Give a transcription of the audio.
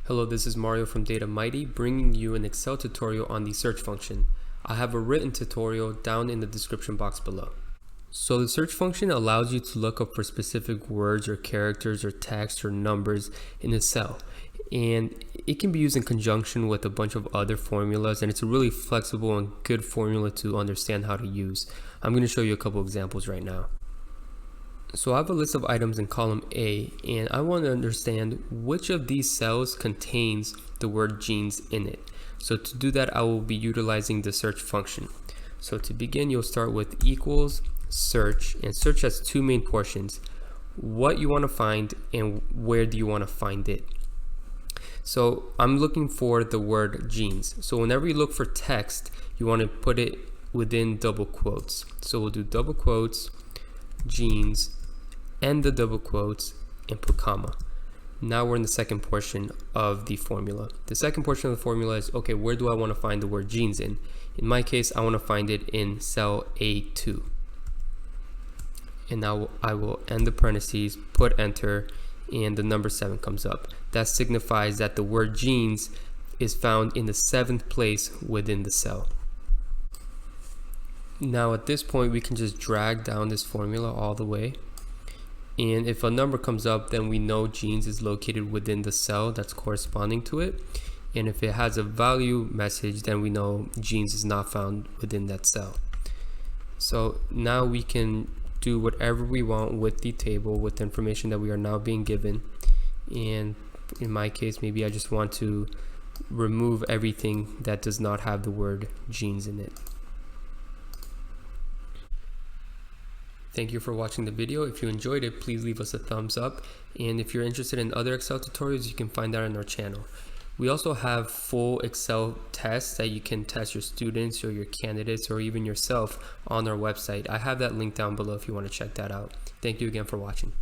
Hello, this is Mario from DataMighty, bringing you an Excel tutorial on the search function. I have a written tutorial down in the description box below. So the search function allows you to look up for specific words or characters or text or numbers in a cell. And it can be used in conjunction with a bunch of other formulas, and it's a really flexible and good formula to understand how to use. I'm going to show you a couple examples right now. So I have a list of items in column A, and I want to understand which of these cells contains the word jeans in it. So to do that, I will be utilizing the search function. So to begin, you'll start with equals search, and search has two main portions: what you want to find and where do you want to find it. So I'm looking for the word jeans. So whenever you look for text, you want to put it within double quotes. So we'll do double quotes, jeans, end the double quotes, and put comma. Now we're in the second portion of the formula. The second portion of the formula is, okay, where do I want to find the word jeans in? In my case, I want to find it in cell A2. And now I will end the parentheses, put enter, and the number 7 comes up. That signifies that the word jeans is found in the 7th place within the cell. Now at this point, we can just drag down this formula all the way. And if a number comes up, then we know jeans is located within the cell that's corresponding to it. And if it has a value message, then we know jeans is not found within that cell. So now we can do whatever we want with the table, with the information that we are now being given. And in my case, maybe I just want to remove everything that does not have the word jeans in it. Thank you for watching the video. If you enjoyed it, please leave us a thumbs up. And if you're interested in other Excel tutorials, you can find that on our channel. We also have full Excel tests that you can test your students or your candidates or even yourself on our website. I have that link down below if you want to check that out. Thank you again for watching.